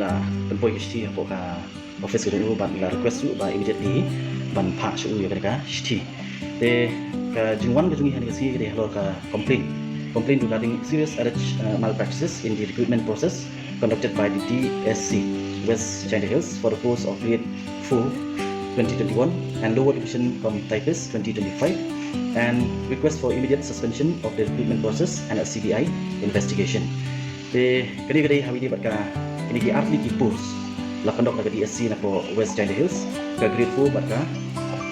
la penpoi shti apo ka office ke dulu ban la request lu ba immediately ban pha shu ya ka shti te ka jingwan ke jungi han ke si ke halor ka complaint regarding serious alleged malpractices in the recruitment process conducted by the DSC West China Hills for the post of grade 4 2021 and lower division from typist 2025 and request for immediate suspension of the recruitment process and a CBI investigation. Te kadi hawi di batka ini ki arti ki post la kondok la DSC na po West China Hills ka grade 4 batka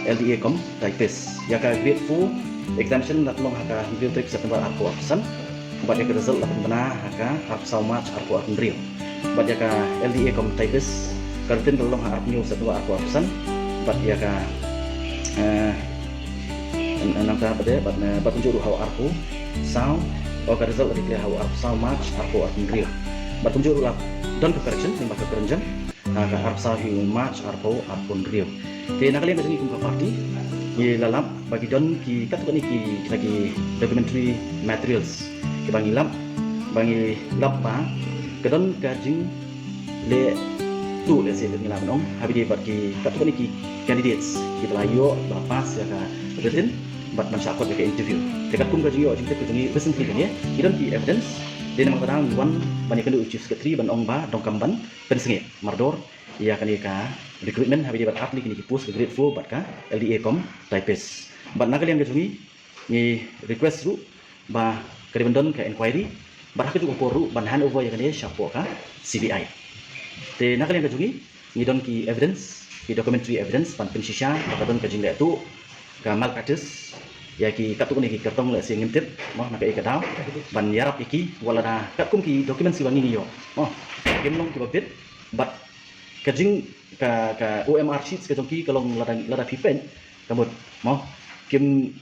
LDA com typist ya ka grade 4 exemption la tolong haka real trip September aku absen bat ya ka result la benar haka absau March aku akan real bat ya ka LDA com typist kartin tolong harap new September aku absen bat ya ka nangka pada bat unjuk hau arku sound or result dari hau arku sound match arku akan real bat unjuk lah don correction yang bakal kerenjang ka arku sound match arku akan real te nakalian kasi kung party ye lalap bagi don ki katu ni ki lagi documentary materials ki bangi lap pa kedon kajing le tu le se ngilam nong habi bat ki katu ni ki candidates kita layo bapas ya ka written bat masyakot ke interview dekat kum kajing yo jing te kajing recently kan ya idon ki evidence dia namang kadang wan banyak kena uji sekretari ban ong ba dong kamban pensenge mardor ia kan ka recruitment habi bat aplik ni ki post ke grade 4 bat ka LDA com typist bat nakalian kajungi ni request ru ba kadibandon ka inquiry bat ka juga poru ban handover ya kan ya syapo ka CBI te nakalian kajungi ni don ki evidence ki documentary evidence ban pensisha bakadon kajing le tu ka malpractice ya ki katuk ni ki kertong le sing ngintip moh nak ka daw ban yarap iki wala na kakum ki dokumen si bangi yo oh gemlong ki babit bat kajing ka OMR sheets ka jongki kalong lada pipen kamut moh kim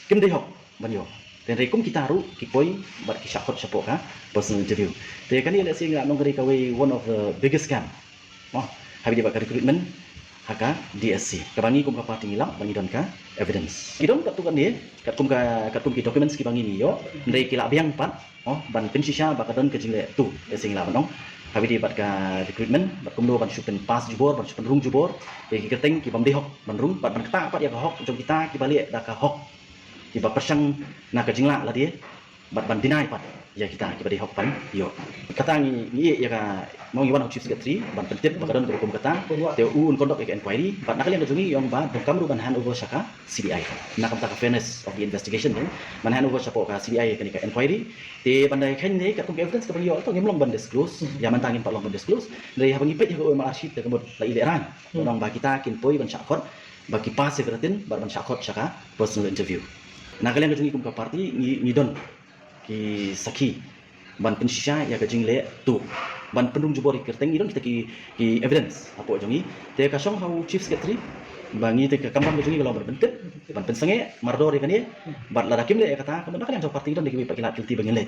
dei hok ban yo dan rekum kita ru ki poi bat ki syakot syapo ka personal interview te kan ni le sing nong kari ka we one of the biggest scam moh habi dia recruitment haka DSC kabangi kum ka party ngilang bangi don ka evidence kidon kat tukan dia kat kum ki documents ki bangi ni yo ndai ki la biang pat oh ban pensisha bakadon ke jingle tu sing la banong habi dia bat ka recruitment bat kum do ban syupen pas jubor ban syupen rung jubor ki keteng ki bam dei hok ban rung bat ban kata pat ya ka hok jom kita ki balik da ka hok ki ba persang na ka jingla la dia bat ban deny pat ya kita ki badi hok pan yo kata ni ya ka mau ngiwan chief secretary ban pentit bakadon ke hukum kata te un kondok ke inquiry bat nakalian kajungi yang ba dong kamru ban handover syaka CBI nakam ta fairness of the investigation ban handover syapo ka CBI ke inquiry te bandai khen ni ka kum evidence ka yo to ngimlong ban disclose ya mantangin pak long ban disclose dari habang ipet yo OMR sheet te kemut la ileran dong ba kita kin poi ban syakot bagi pas sekretin ban syakot syaka personal interview nakalian kajungi kum ka party ngidon ki saki ban pensisha ya kajing le tu ban pendung jubor kerteng idon kita ki evidence apo jongi te ka song hau chief secretary bangi te ka kampam jongi kalau berbentet ban pensenge mardor kan ye bat ladakim le kata kamu nak yang parti idon dikimi pakilat kilti bangin le